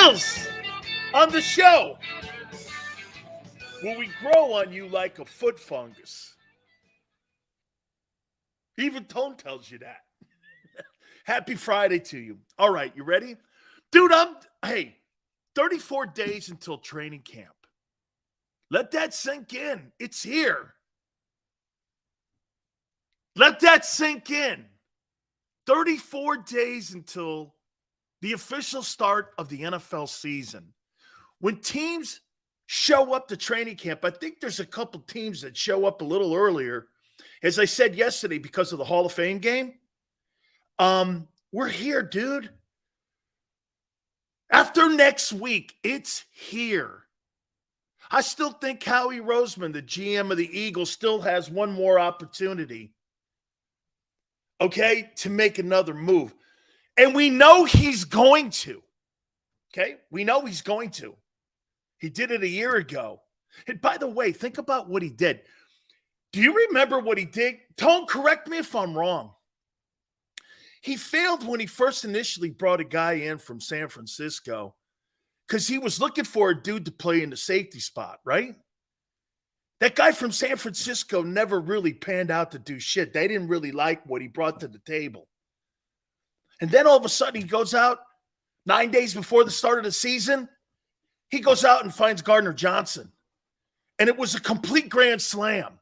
Sills on the show. Will we grow on you like a foot fungus? Even Tone tells you that. Happy Friday to you. All right, you ready? Dude, 34 days until training camp. Let that sink in. It's here. Let that sink in. 34 days until the official start of the NFL season. When teams show up to training camp, I think there's a couple teams that show up a little earlier. As I said yesterday, because of the Hall of Fame game, we're here, dude. After next week, it's here. I still think Howie Roseman, the GM of the Eagles, still has one more opportunity, okay, to make another move. And we know he's going to, okay? We know he's going to. He did it a year ago. And by the way, think about what he did. Do you remember what he did? Tone, correct me if I'm wrong. He failed when he first initially brought a guy in from San Francisco because he was looking for a dude to play in the safety spot, right? That guy from San Francisco never really panned out to do shit. They didn't really like what he brought to the table. And then all of a sudden he goes out 9 days before the start of the season. He goes out and finds Gardner Johnson. And it was a complete grand slam.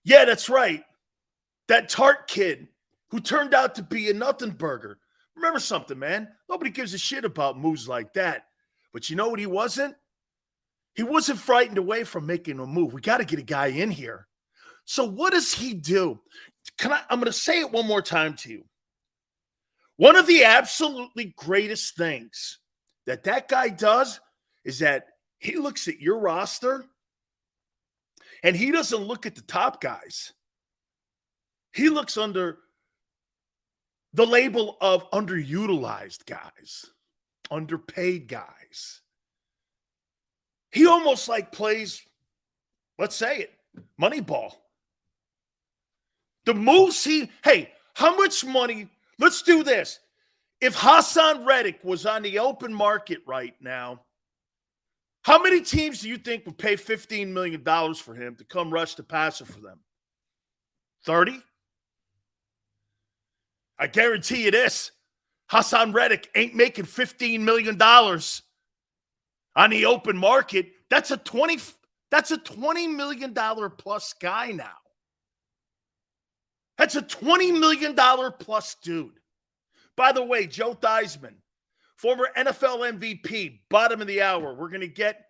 Yeah, that's right. That Tart kid who turned out to be a nothing burger. Remember something, man. Nobody gives a shit about moves like that. But you know what he wasn't? He wasn't frightened away from making a move. We got to get a guy in here. So what does he do? I'm going to say it one more time to you. One of the absolutely greatest things that guy does is that he looks at your roster and he doesn't look at the top guys. He looks under the label of underutilized guys, underpaid guys. He almost like plays, let's say it, Moneyball. The moves how much money? Let's do this. If Hassan Reddick was on the open market right now, how many teams do you think would pay $15 million for him to come rush the passer for them? 30? I guarantee you this. Hassan Reddick ain't making $15 million on the open market. That's a $20 million plus guy now. That's a $20 million plus dude. By the way, Joe Theismann, former NFL MVP, bottom of the hour. We're going to get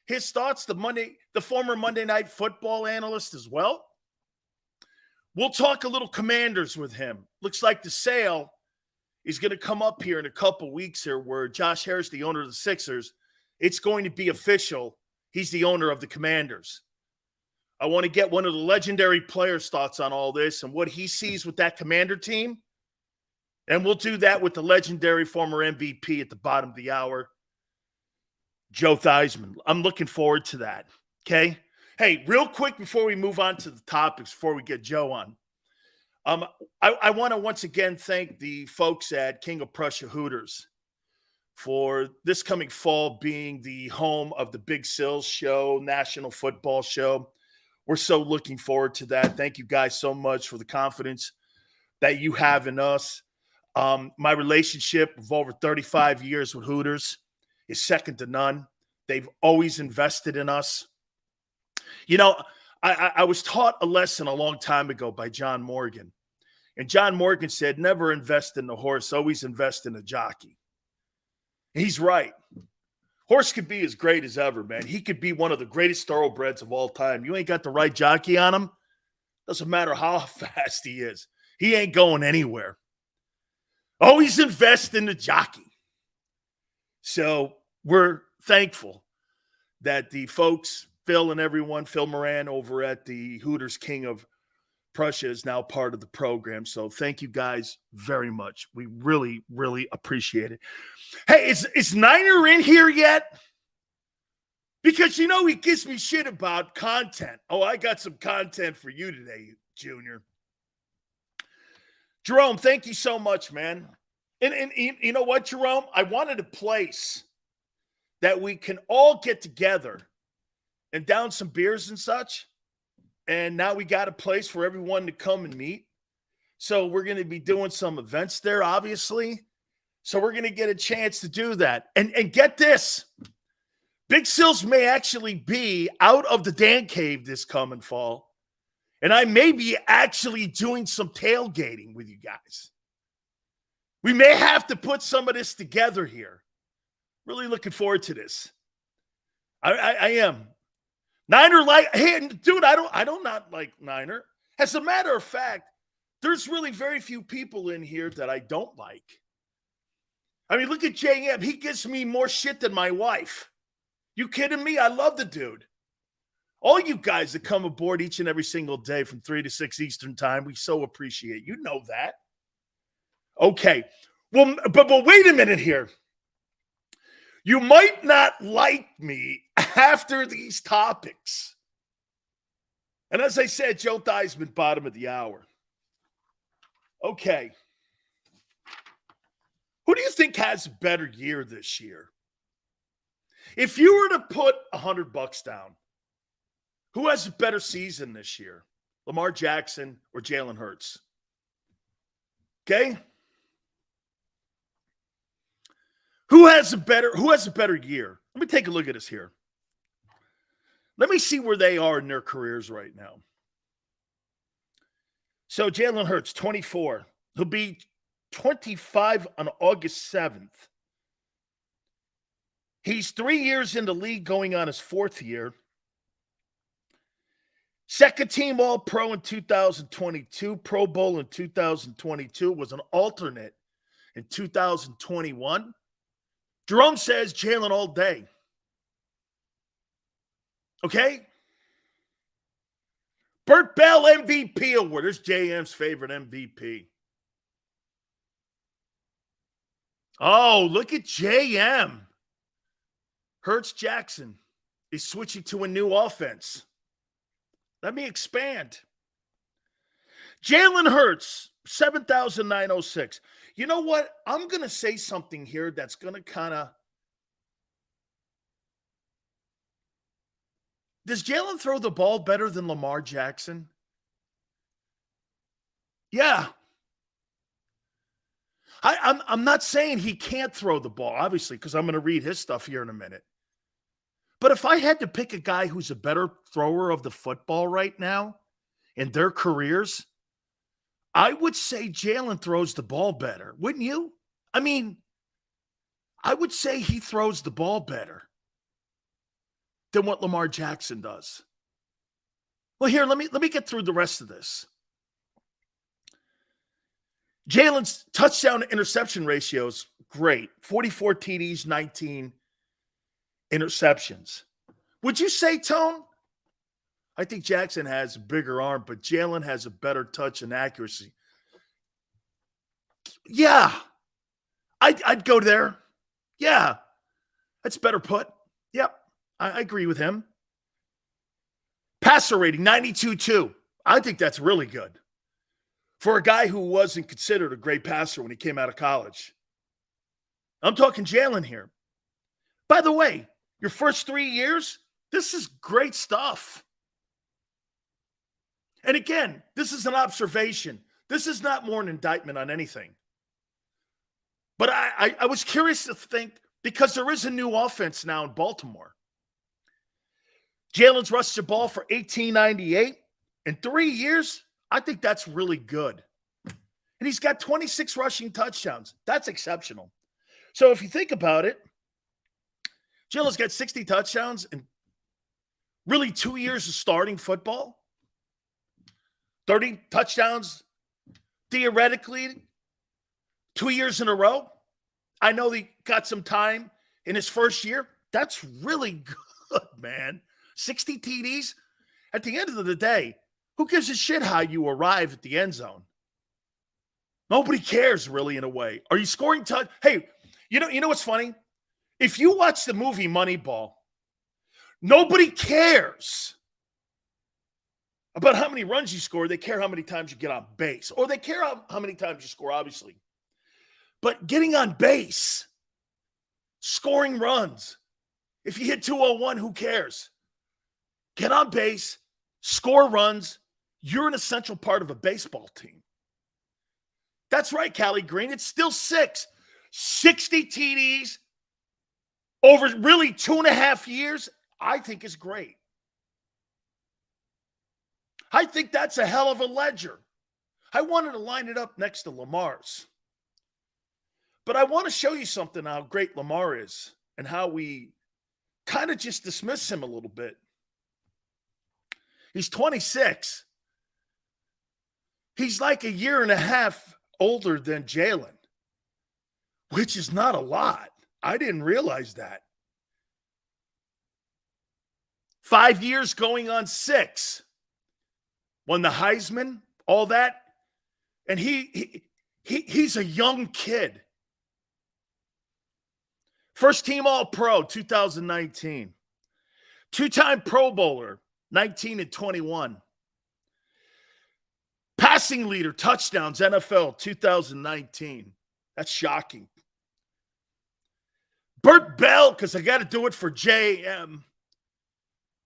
his thoughts, the former Monday Night Football analyst as well. We'll talk a little Commanders with him. Looks like the sale is going to come up here in a couple weeks here where Josh Harris, the owner of the Sixers, it's going to be official. He's the owner of the Commanders. I want to get one of the legendary players' thoughts on all this and what he sees with that Commander team. And we'll do that with the legendary former MVP at the bottom of the hour, Joe Theismann. I'm looking forward to that, okay? Hey, real quick before we move on to the topics, before we get Joe on, I want to once again thank the folks at King of Prussia Hooters for this coming fall being the home of the Big Sills Show, National Football Show. We're so looking forward to that. Thank you guys so much for the confidence that you have in us. My relationship of over 35 years with Hooters is second to none. They've always invested in us. You know, I was taught a lesson a long time ago by John Morgan. And John Morgan said, never invest in the horse, always invest in a jockey. And he's right. Horse could be as great as ever, man. He could be one of the greatest thoroughbreds of all time. You ain't got the right jockey on him, doesn't matter how fast he is. He ain't going anywhere. Always invest in the jockey. So we're thankful that the folks, Phil and everyone, Phil Moran over at the Hooters King of Prussia is now part of the program. So thank you guys very much. We really, really appreciate it. Hey, is Niner in here yet? Because, you know, he gives me shit about content. Oh, I got some content for you today, Junior. Jerome, thank you so much, man. And you know what, Jerome? I wanted a place that we can all get together and down some beers and such. And now we got a place for everyone to come and meet. So we're going to be doing some events there, obviously. So we're going to get a chance to do that. And get this. Big Sills may actually be out of the Dan Cave this coming fall. And I may be actually doing some tailgating with you guys. We may have to put some of this together here. Really looking forward to this. I am. Niner like, hey, dude, I don't not like Niner. As a matter of fact, there's really very few people in here that I don't like. I mean, look at JM. He gives me more shit than my wife. You kidding me? I love the dude. All you guys that come aboard each and every single day from 3 to 6 Eastern time, we so appreciate. You know that. Okay. Well, but wait a minute here. You might not like me after these topics. And as I said, Joe Theismann, bottom of the hour. Okay. Who do you think has a better year this year? If you were to put $100 down, who has a better season this year? Lamar Jackson or Jalen Hurts? Okay? Who has a better year? Let me take a look at this here. Let me see where they are in their careers right now. So Jalen Hurts, 24. He'll be 25 on August 7th. He's 3 years in the league, going on his fourth year. Second team All-Pro in 2022, Pro Bowl in 2022, was an alternate in 2021. Jerome says Jalen all day. Okay? Burt Bell MVP award. There's JM's favorite MVP. Oh, look at JM. Hurts Jackson is switching to a new offense. Let me expand. Jalen Hurts, 7,906. You know what? I'm going to say something here that's going to kind of... Does Jalen throw the ball better than Lamar Jackson? Yeah. I'm not saying he can't throw the ball, obviously, because I'm going to read his stuff here in a minute. But if I had to pick a guy who's a better thrower of the football right now in their careers, I would say Jalen throws the ball better. Wouldn't you? I mean, I would say he throws the ball better than what Lamar Jackson does. Well, here, let me get through the rest of this. Jalen's touchdown to interception ratio is great. 44 TDs, 19 interceptions. Would you say, Tone? I think Jackson has a bigger arm, but Jalen has a better touch and accuracy. Yeah. I'd go there. Yeah. That's better put. Yep. I agree with him. Passer rating, 92.2. I think that's really good for a guy who wasn't considered a great passer when he came out of college. I'm talking Jalen here. By the way, your first 3 years, this is great stuff. And again, this is an observation. This is not more an indictment on anything. But I was curious to think, because there is a new offense now in Baltimore. Jalen's rushed the ball for 1898 in 3 years. I think that's really good. And he's got 26 rushing touchdowns. That's exceptional. So if you think about it, Jalen's got 60 touchdowns in really 2 years of starting football. 30 touchdowns, theoretically, 2 years in a row. I know he got some time in his first year. That's really good, man. 60 TDs. At the end of the day, who gives a shit how you arrive at the end zone? Nobody cares, really, in a way. Are you scoring touch? Hey, you know what's funny? If you watch the movie Moneyball, nobody cares about how many runs you score. They care how many times you get on base. Or they care how many times you score, obviously. But getting on base, scoring runs. If you hit 201, who cares? Get on base, score runs. You're an essential part of a baseball team. That's right, Callie Green. It's still 6. 60 TDs over really 2.5 years, I think is great. I think that's a hell of a ledger. I wanted to line it up next to Lamar's. But I want to show you something how great Lamar is and how we kind of just dismiss him a little bit. He's 26. He's like a year and a half older than Jalen, which is not a lot. I didn't realize that. 5 years going on 6. Won the Heisman, all that. And he's a young kid. First team All-Pro, 2019. 2-time Pro Bowler, 19 and 21. Passing leader, touchdowns, NFL, 2019. That's shocking. Burt Bell, because I got to do it for JM,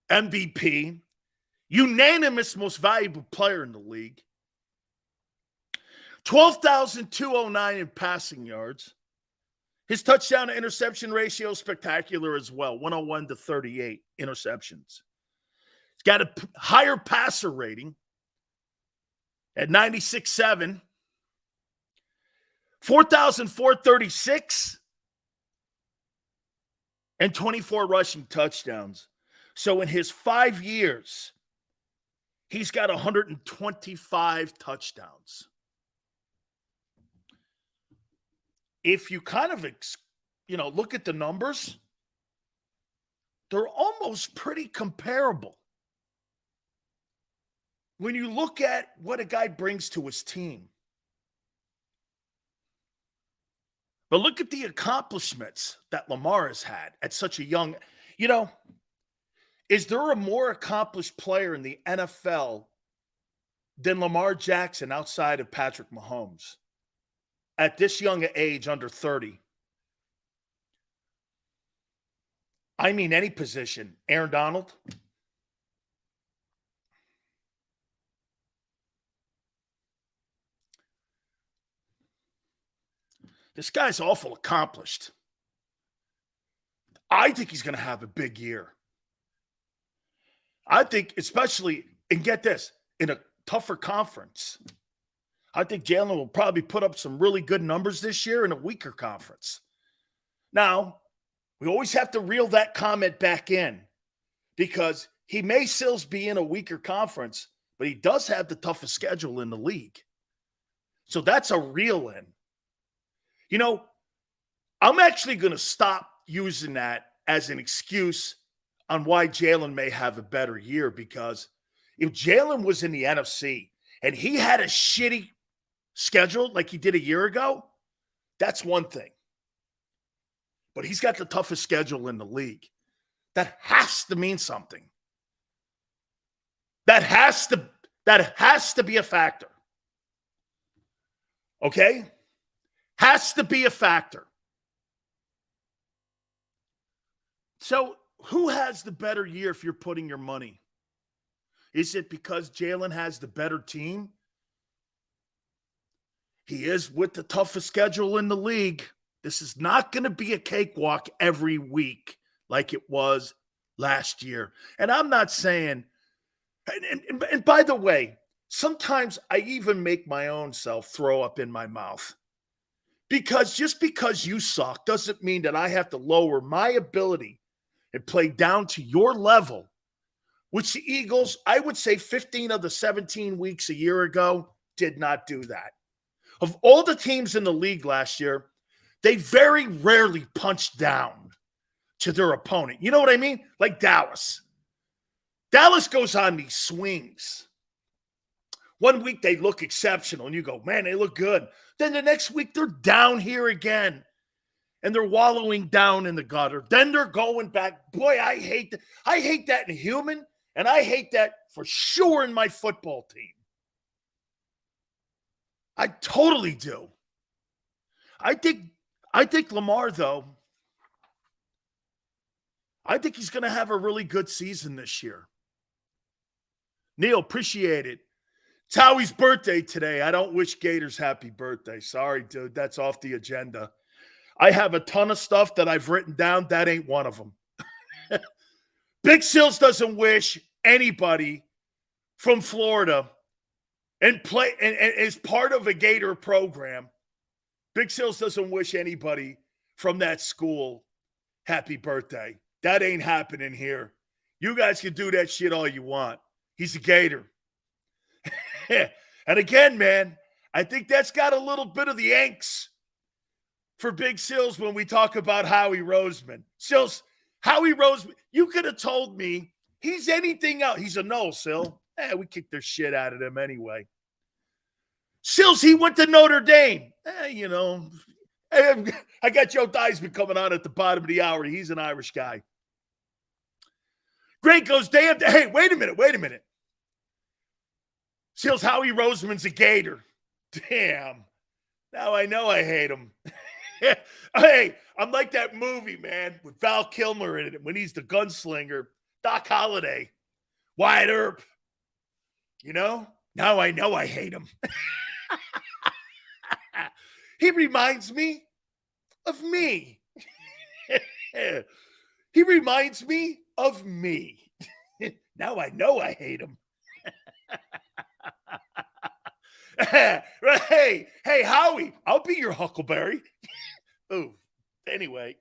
MVP. Unanimous most valuable player in the league. 12,209 in passing yards. His touchdown to interception ratio is spectacular as well. 101 to 38 interceptions. He's got a higher passer rating at 96.7. 4,436 and 24 rushing touchdowns. So in his 5 years, he's got 125 touchdowns. If you kind of, look at the numbers, they're almost pretty comparable. When you look at what a guy brings to his team. But look at the accomplishments that Lamar has had at such a young, is there a more accomplished player in the NFL than Lamar Jackson outside of Patrick Mahomes? At this young age, under 30. I mean, any position. Aaron Donald. This guy's awful accomplished. I think he's going to have a big year. I think especially, and get this, in a tougher conference. I think Jalen will probably put up some really good numbers this year in a weaker conference. Now, we always have to reel that comment back in because he may still be in a weaker conference, but he does have the toughest schedule in the league. So that's a reel in. I'm actually going to stop using that as an excuse on why Jalen may have a better year, because if Jalen was in the NFC and he had a shitty schedule like he did a year ago, that's one thing. But he's got the toughest schedule in the league. That has to mean something. That has to be a factor. Okay? Has to be a factor. So, who has the better year if you're putting your money? Is it because Jalen has the better team? He is with the toughest schedule in the league. This is not going to be a cakewalk every week like it was last year. And I'm not saying, and by the way, sometimes I even make my own self throw up in my mouth. Because just because you suck doesn't mean that I have to lower my ability and play down to your level, which the Eagles, I would say 15 of the 17 weeks a year ago, did not do that. Of all the teams in the league last year, they very rarely punched down to their opponent. You know what I mean? Like Dallas. Dallas goes on these swings. One week they look exceptional, and you go, man, they look good. Then the next week they're down here again, and they're wallowing down in the gutter. Then they're going back. Boy, I hate that. I hate that in human, and I hate that for sure in my football team. I totally do. I think Lamar, though, I think he's going to have a really good season this year. Neil, appreciate it. It's Howie's birthday today. I don't wish Gators happy birthday. Sorry, dude. That's off the agenda. I have a ton of stuff that I've written down. That ain't one of them. Big Sills doesn't wish anybody from Florida and is part of a Gator program. Big Sills doesn't wish anybody from that school happy birthday. That ain't happening here. You guys can do that shit all you want. He's a Gator. And again, man, I think that's got a little bit of the angst for Big Sills when we talk about Howie Roseman. Sills, Howie Roseman, you could have told me he's anything else. He's a no, Sill. We kicked their shit out of him anyway. Sills, he went to Notre Dame. You know, I got Joe Theismann coming on at the bottom of the hour. He's an Irish guy. Greg goes, damn. Hey, wait a minute. Sills, Howie Roseman's a Gator. Damn. Now I know I hate him. Hey, I'm like that movie, man, with Val Kilmer in it when he's the gunslinger. Doc Holliday. Wyatt Earp. You know? Now I know I hate him. He reminds me of me. He reminds me of me. Now I know I hate him. Hey, Howie, I'll be your Huckleberry. Ooh, anyway.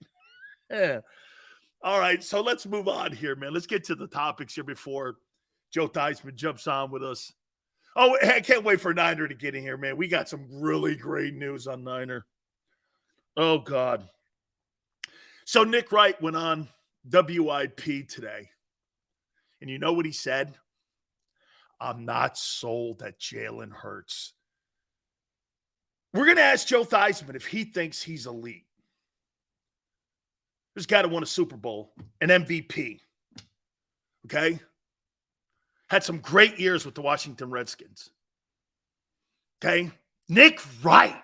All right, so let's move on here, man. Let's get to the topics here before Joe Theismann jumps on with us. Oh, I can't wait for Niner to get in here, man. We got some really great news on Niner. Oh, God. So Nick Wright went on WIP today. And you know what he said? I'm not sold at Jalen Hurts. We're going to ask Joe Theismann if he thinks he's elite. This guy that won a Super Bowl, an MVP. Okay? Had some great years with the Washington Redskins. Okay? Nick Wright.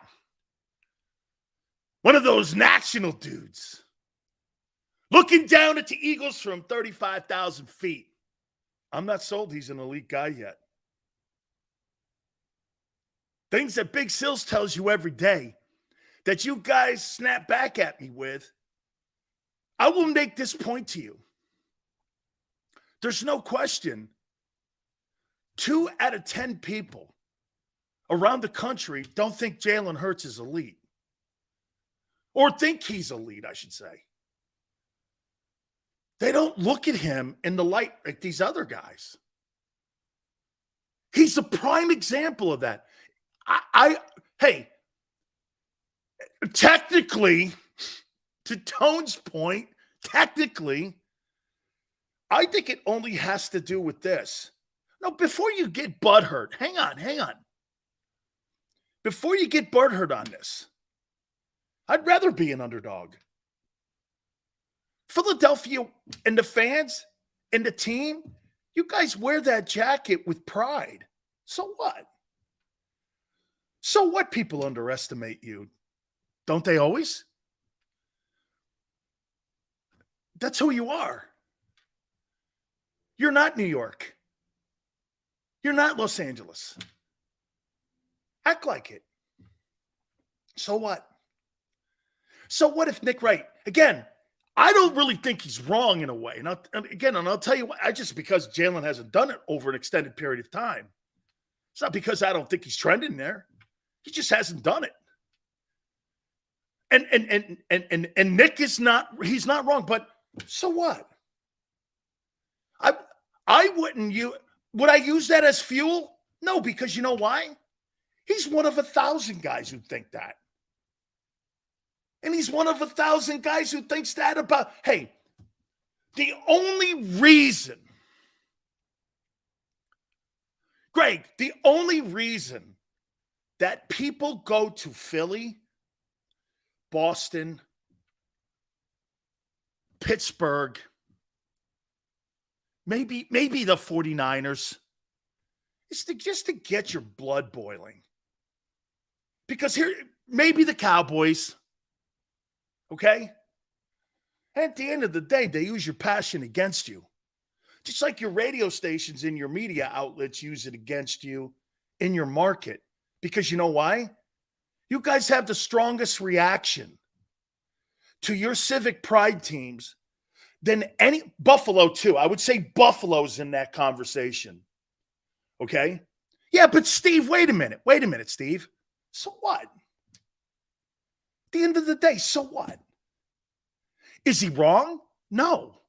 One of those national dudes. Looking down at the Eagles from 35,000 feet. I'm not sold he's an elite guy yet. Things that Big Sills tells you every day that you guys snap back at me with. I will make this point to you. There's no question 2 out of 10 people around the country don't think Jalen Hurts is elite. Or think he's elite, I should say. They don't look at him in the light like these other guys. He's a prime example of that. Hey, technically, to Tone's point, technically, I think it only has to do with this. No, before you get butthurt, hang on. Before you get butthurt on this, I'd rather be an underdog. Philadelphia and the fans and the team, you guys wear that jacket with pride. So what? So what? People underestimate you. Don't they always? That's who you are. You're not New York. You're not Los Angeles. Act like it. So what? So what if Nick Wright, again, I don't really think he's wrong in a way. And I'll tell you why. Because Jalen hasn't done it over an extended period of time. It's not because I don't think he's trending there. He just hasn't done it. And Nick he's not wrong, but so what? I wouldn't would I use that as fuel? No, because you know why? He's one of 1,000 guys who think that. And he's one of 1,000 guys who thinks that about, hey, the only reason, Greg, the only reason that people go to Philly, Boston, Pittsburgh, maybe the 49ers, is just to get your blood boiling. Because here, maybe the Cowboys. Okay? At the end of the day, they use your passion against you. Just like your radio stations and your media outlets use it against you in your market. Because you know why? You guys have the strongest reaction to your civic pride teams than any. Buffalo, too. I would say Buffalo's in that conversation. Okay? Yeah, but Steve, wait a minute. Wait a minute, Steve. So what? At the end of the day, so what? Is he wrong? No.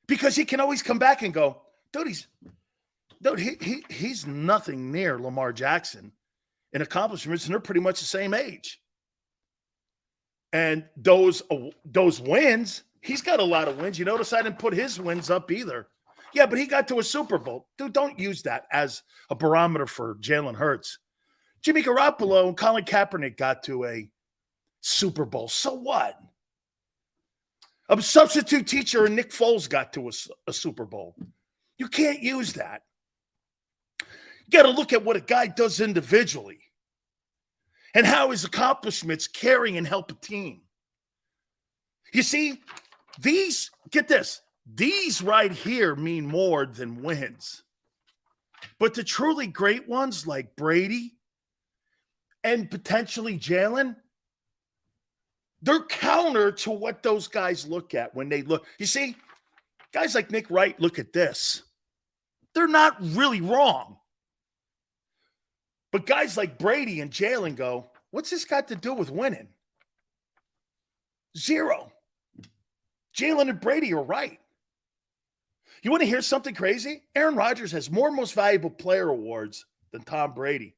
Because he can always come back and go, he's nothing near Lamar Jackson in accomplishments, and they're pretty much the same age. And those wins, he's got a lot of wins. You notice I didn't put his wins up either. Yeah, but he got to a Super Bowl. Dude, don't use that as a barometer for Jalen Hurts. Jimmy Garoppolo and Colin Kaepernick got to a Super Bowl. So what? A substitute teacher and Nick Foles got to a Super Bowl. You can't use that. You got to look at what a guy does individually and how his accomplishments carry and help a team. You see, get this, these right here mean more than wins. But the truly great ones like Brady and potentially Jalen, they're counter to what those guys look at when they look. You see, guys like Nick Wright look at this. They're not really wrong. But guys like Brady and Jalen go, what's this got to do with winning? Zero. Jalen and Brady are right. You want to hear something crazy? Aaron Rodgers has more most valuable player awards than Tom Brady.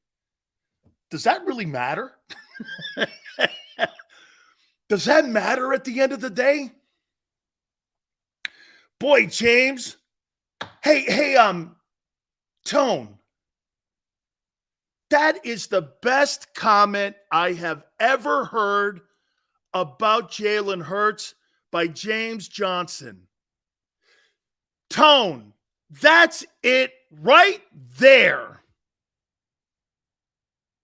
Does that really matter? Does that matter at the end of the day? Boy, James. Hey, Tone. That is the best comment I have ever heard about Jalen Hurts by James Johnson. Tone, that's it right there.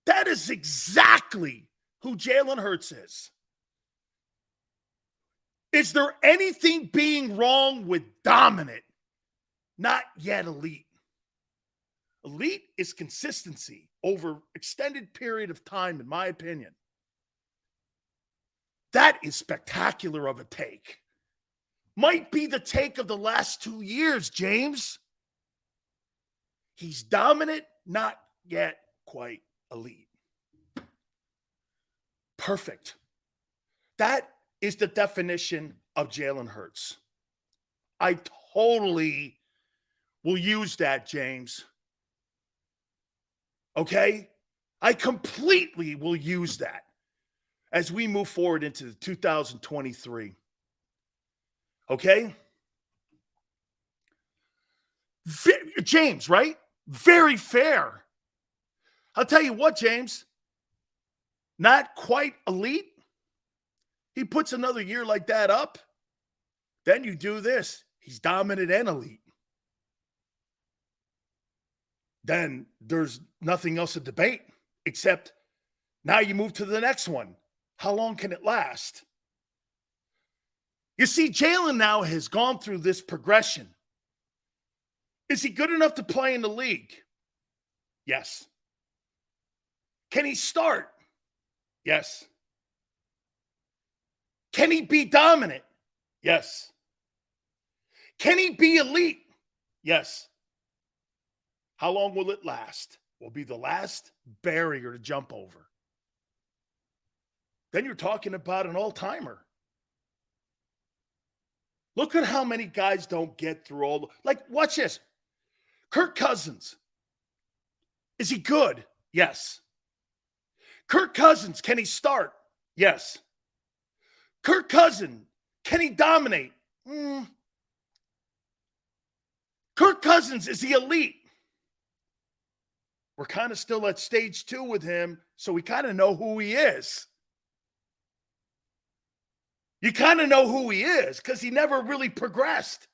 That is exactly who Jalen Hurts is. Is there anything being wrong with dominant? Not yet elite. Elite is consistency over extended period of time, in my opinion. That is spectacular of a take. Might be the take of the last 2 years, James. He's dominant, not yet quite elite. Perfect. That is the definition of Jalen Hurts. I totally will use that, James. Okay? I completely will use that as we move forward into 2023. Okay? James, right? Very fair. I'll tell you what, James. Not quite elite. He puts another year like that up. Then you do this. He's dominant and elite. Then there's nothing else to debate except now you move to the next one. How long can it last? You see, Jalen now has gone through this progression. Is he good enough to play in the league? Yes. Can he start? Yes. Can he be dominant? Yes. Can he be elite? Yes. How long will it last? Will be the last barrier to jump over. Then you're talking about an all-timer. Look at how many guys don't get through all. Like, watch this. Kirk Cousins. Is he good? Yes. Kirk Cousins, can he start? Yes. Kirk Cousins, can he dominate? Kirk Cousins, is he elite? We're kind of still at stage 2 with him, so we kind of know who he is. You kind of know who he is because he never really progressed.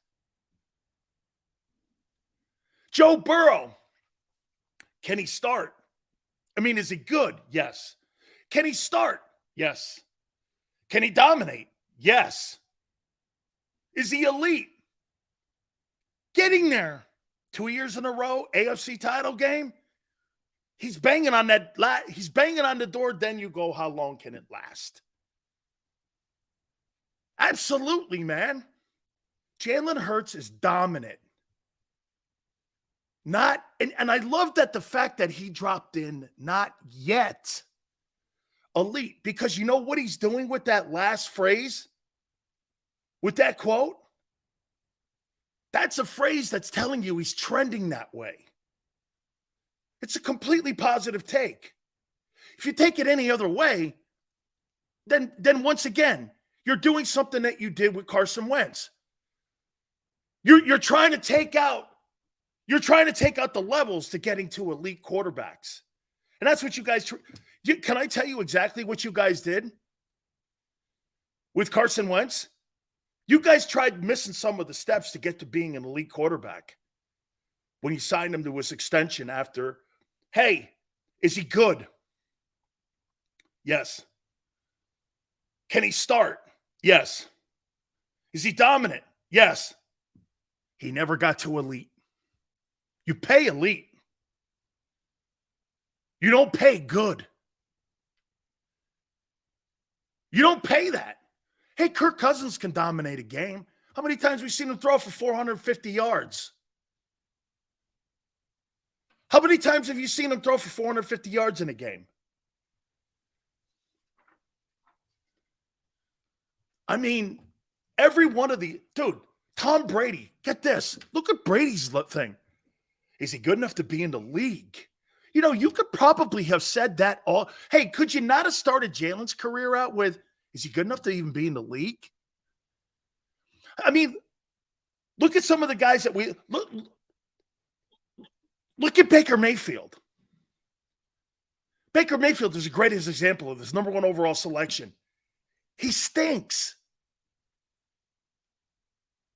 Joe Burrow, can he start? I mean, is he good? Yes. Can he start? Yes. Can he dominate? Yes. Is he elite? Getting there. 2 years in a row, AFC title game. He's banging on that. He's banging on the door. Then you go, how long can it last? Absolutely, man. Jalen Hurts is dominant. Not, and I love that the fact that he dropped in, not yet elite, because you know what he's doing with that last phrase? With that quote? That's a phrase that's telling you he's trending that way. It's a completely positive take. If you take it any other way, then once again, you're doing something that you did with Carson Wentz. You're trying to take out the levels to getting to elite quarterbacks. And that's what you guys can I tell you exactly what you guys did with Carson Wentz? You guys tried missing some of the steps to get to being an elite quarterback when you signed him to his extension after, hey, is he good? Yes. Can he start? Yes. Is he dominant? Yes. He never got to elite. You pay elite. You don't pay good. You don't pay that. Hey, Kirk Cousins can dominate a game. How many times have we seen him throw for 450 yards? How many times have you seen him throw for 450 yards in a game? I mean, every one of dude, Tom Brady, get this. Look at Brady's thing. Is he good enough to be in the league? You know, you could probably have said that all. Hey, could you not have started Jalen's career out with, is he good enough to even be in the league? I mean, look at some of the guys that look at Baker Mayfield. Baker Mayfield is the greatest example of this, number 1 overall selection. He stinks.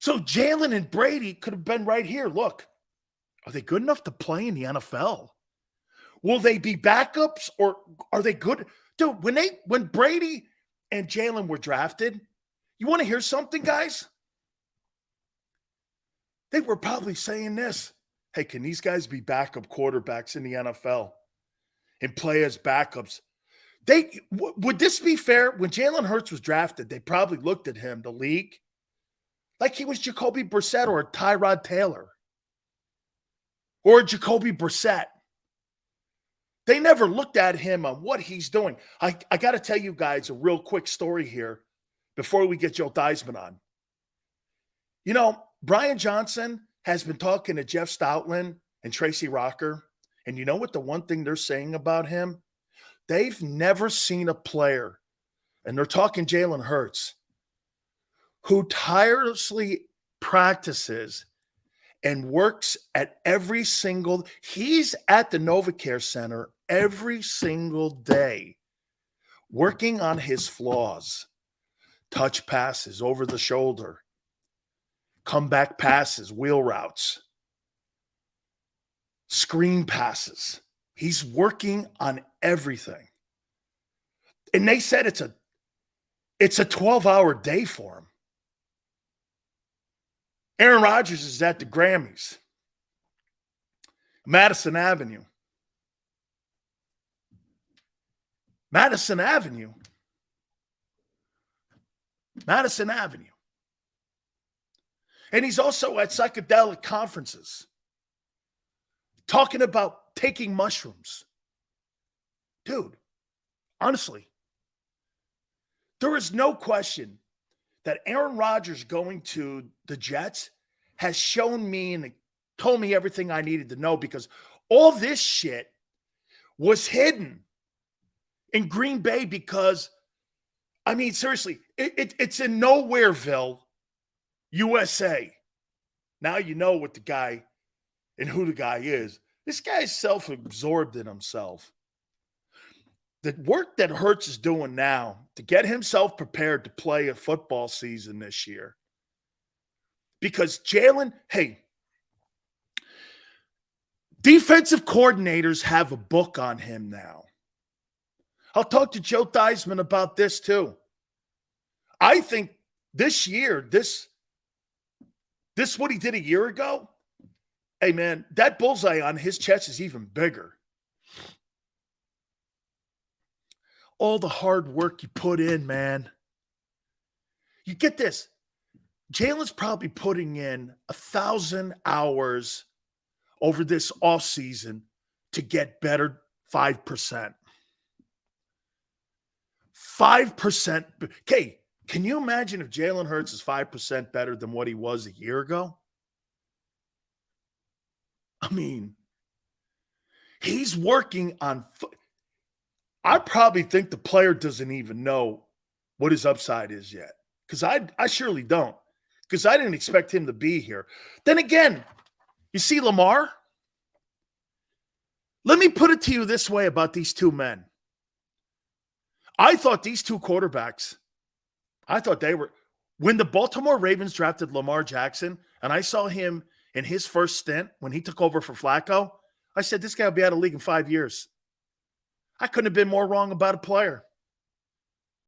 So Jalen and Brady could have been right here. Look, are they good enough to play in the NFL? Will they be backups or are they good? Dude, when Brady and Jalen were drafted, you want to hear something, guys? They were probably saying this. Hey, can these guys be backup quarterbacks in the NFL and play as backups? Would this be fair? When Jalen Hurts was drafted, they probably looked at him, the league, like he was Jacoby Brissett or Tyrod Taylor or Jacoby Brissett. They never looked at him on what he's doing. I got to tell you guys a real quick story here before we get Joe Theismann on. You know, Brian Johnson has been talking to Jeff Stoutland and Tracy Rocker, and you know what the one thing they're saying about him? They've never seen a player, and they're talking Jalen Hurts, who tirelessly practices and works at he's at the NovaCare Center every single day, working on his flaws, touch passes over the shoulder, comeback passes, wheel routes, screen passes. He's working on everything. And they said it's a 12-hour day for him. Aaron Rodgers is at the Grammys. Madison Avenue. Madison Avenue. Madison Avenue. And he's also at psychedelic conferences talking about taking mushrooms. Dude, honestly, there is no question that Aaron Rodgers going to the Jets has shown me and told me everything I needed to know, because all this shit was hidden in Green Bay because, I mean, seriously, it's in Nowhereville, USA. Now you know what the guy and who the guy is. This guy's self-absorbed in himself. The work that Hurts is doing now to get himself prepared to play a football season this year. Because Jalen, hey, defensive coordinators have a book on him now. I'll talk to Joe Theismann about this too. I think this year, this what he did a year ago, hey man, that bullseye on his chest is even bigger. All the hard work you put in, man. You get this. Jalen's probably putting in 1,000 hours over this offseason to get better 5%. 5%. Okay, can you imagine if Jalen Hurts is 5% better than what he was a year ago? I mean, he's working on I probably think the player doesn't even know what his upside is yet. Because I surely don't. Because I didn't expect him to be here. Then again, you see Lamar? Let me put it to you this way about these two men. I thought these two quarterbacks, I thought they were, when the Baltimore Ravens drafted Lamar Jackson, and I saw him in his first stint when he took over for Flacco, I said, this guy will be out of the league in 5 years. I couldn't have been more wrong about a player.